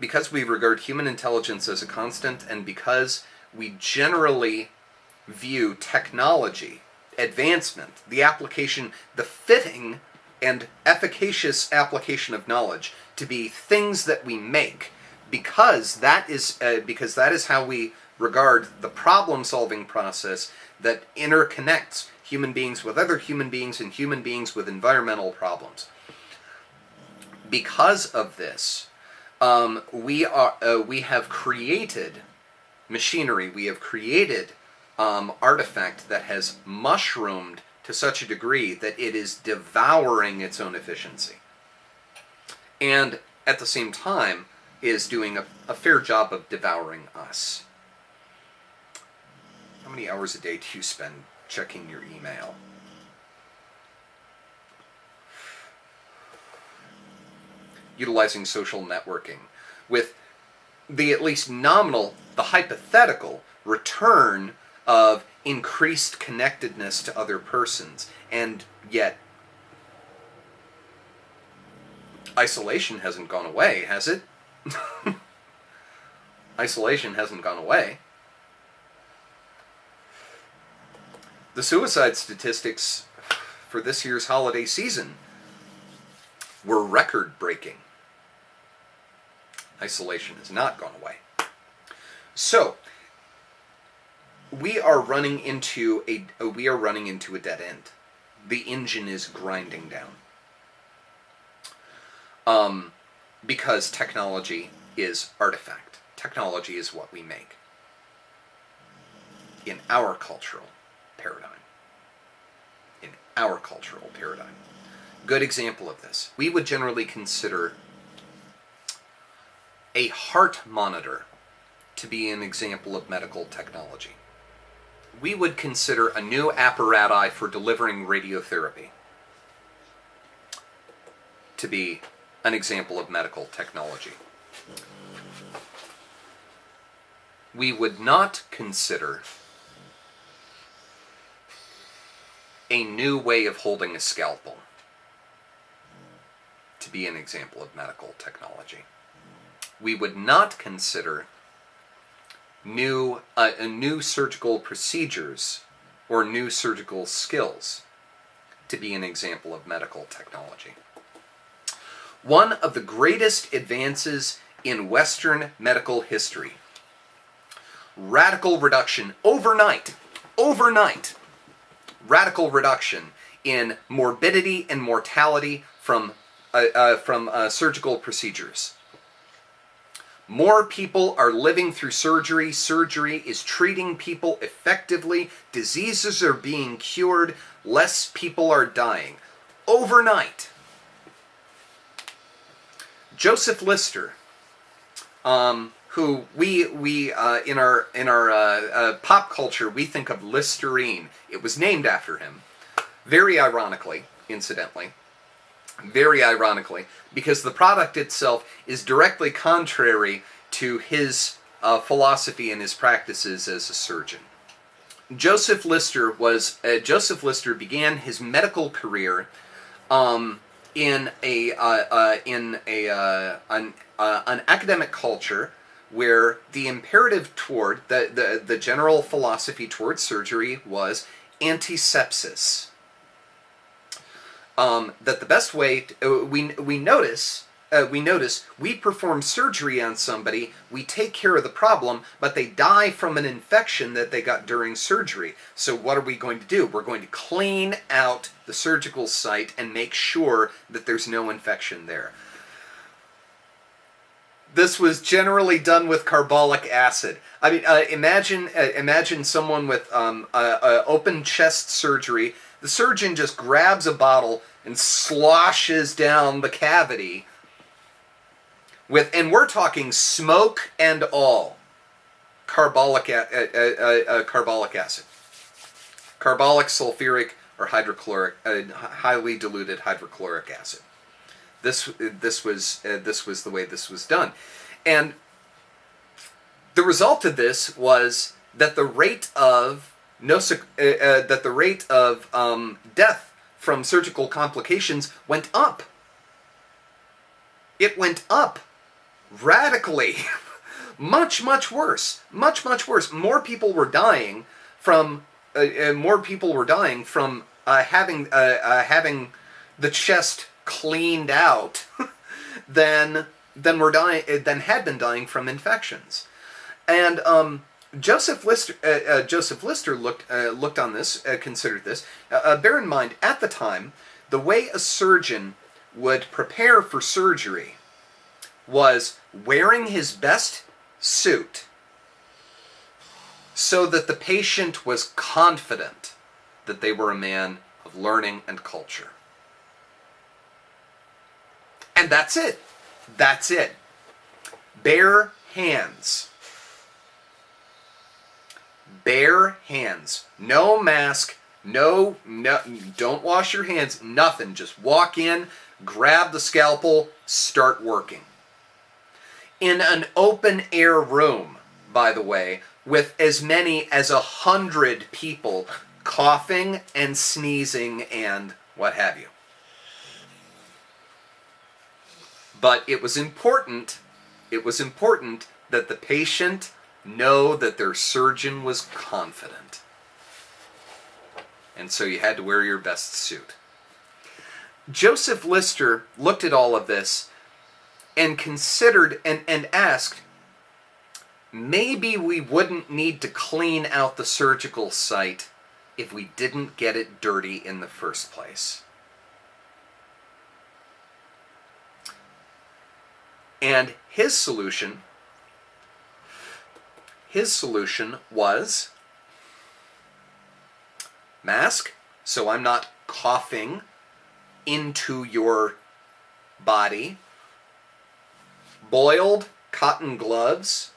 because we regard human intelligence as a constant, and because we generally view technology, advancement, the application, the fitting and efficacious application of knowledge to be things that we make, because that is how we regard the problem-solving process that interconnects human beings with other human beings and human beings with environmental problems. Because of this, we have created machinery, we have created artifact that has mushroomed to such a degree that it is devouring its own efficiency. And at the same time is doing a fair job of devouring us. How many hours a day do you spend checking your email? Utilizing social networking with the at least nominal, the hypothetical return of increased connectedness to other persons, and yet isolation hasn't gone away, has it? Isolation hasn't gone away. The suicide statistics for this year's holiday season were record-breaking. Isolation has not gone away. So, we are running into a dead end. The engine is grinding down. Because technology is artifact. Technology is what we make. In our cultural paradigm. In our cultural paradigm. Good example of this. We would generally consider a heart monitor to be an example of medical technology. We would consider a new apparatus for delivering radiotherapy to be an example of medical technology. We would not consider a new way of holding a scalpel to be an example of medical technology. We would not consider new surgical procedures or new surgical skills to be an example of medical technology. One of the greatest advances in Western medical history, radical reduction, overnight, radical reduction in morbidity and mortality from surgical procedures. More people are living through surgery. Surgery is treating people effectively. Diseases are being cured. Less people are dying. Overnight. Joseph Lister, who we in our pop culture we think of Listerine. It was named after him, very ironically, incidentally. Very ironically, because the product itself is directly contrary to his philosophy and his practices as a surgeon. Joseph Lister began his medical career in an academic culture where the imperative toward the general philosophy towards surgery was antisepsis. That the best way we notice we perform surgery on somebody, we take care of the problem, but they die from an infection that they got during surgery. So what are we going to do? We're going to clean out the surgical site and make sure that there's no infection there. This was generally done with carbolic acid. I mean, imagine someone with open chest surgery. The surgeon just grabs a bottle and sloshes down the cavity and we're talking smoke and all, carbolic acid, carbolic, sulfuric, or hydrochloric, highly diluted hydrochloric acid. This was the way this was done, and the result of this was that the rate of death from surgical complications went up. It went up. radically. Much, much worse. Much, much worse. More people were dying from having the chest cleaned out than had been dying from infections. And Joseph Lister looked on this, considered this. Bear in mind, at the time, the way a surgeon would prepare for surgery was wearing his best suit so that the patient was confident that they were a man of learning and culture. And that's it. That's it. Bare hands. Bare hands. No mask. No, don't wash your hands. Nothing. Just walk in, grab the scalpel, start working. In an open air room, by the way, with as many as 100 people coughing and sneezing and what have you. But it was important that the patient know that their surgeon was confident. And so you had to wear your best suit. Joseph Lister looked at all of this and considered and asked, maybe we wouldn't need to clean out the surgical site if we didn't get it dirty in the first place. And his solution was mask, so I'm not coughing into your body. Boiled cotton gloves,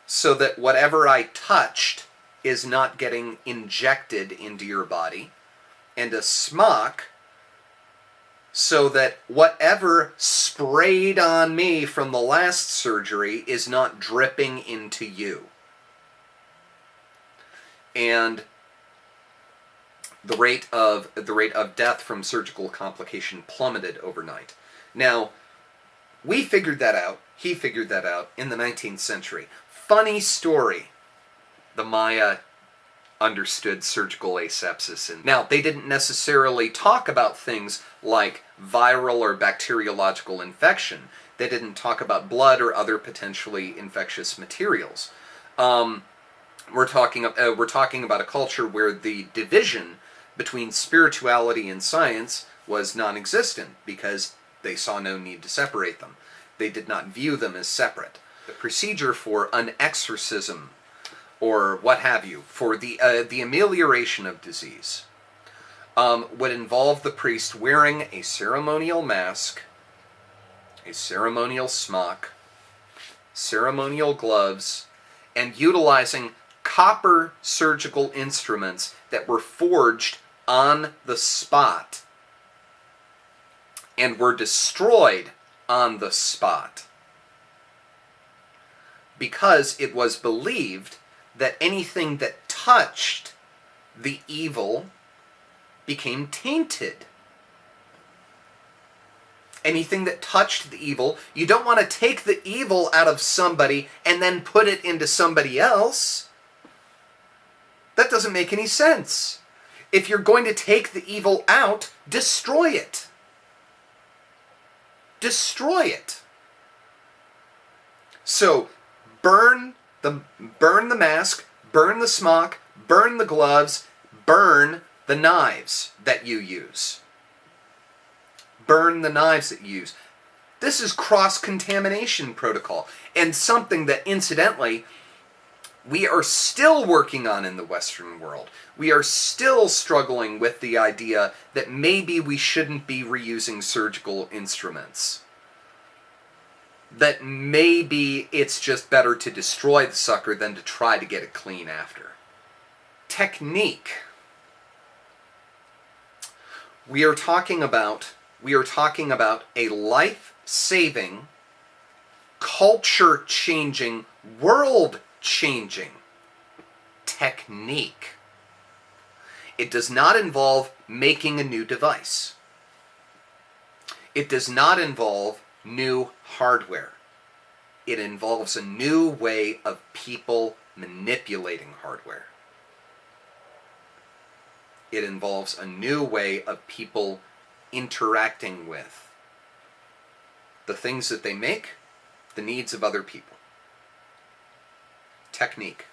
so that whatever I touched is not getting injected into your body. And a smock, so that whatever sprayed on me from the last surgery is not dripping into you. And the rate of death from surgical complication plummeted overnight. Now, we figured that out, he figured that out in the 19th century. Funny story. The Maya understood surgical asepsis. And now, they didn't necessarily talk about things like viral or bacteriological infection. They didn't talk about blood or other potentially infectious materials. We're talking about a culture where the division between spirituality and science was non-existent because they saw no need to separate them. They did not view them as separate. The procedure for an exorcism, or what have you, for the amelioration of disease, would involve the priest wearing a ceremonial mask, a ceremonial smock, ceremonial gloves, and utilizing copper surgical instruments that were forged on the spot and were destroyed on the spot, because it was believed that anything that touched the evil became tainted. Anything that touched the evil, you don't want to take the evil out of somebody and then put it into somebody else. That doesn't make any sense. If you're going to take the evil out, destroy it. Destroy it. So, burn the mask, burn the smock, burn the gloves, burn the knives that you use. Burn the knives that you use. This is cross-contamination protocol, and something that, incidentally, we are still working on in the Western world. We are still struggling with the idea that maybe we shouldn't be reusing surgical instruments. That maybe it's just better to destroy the sucker than to try to get it clean after. Technique. We are talking about a life-saving, culture-changing, world-changing technique. It does not involve making a new device. It does not involve new hardware. It involves a new way of people manipulating hardware. It involves a new way of people interacting with the things that they make, the needs of other people. Technique.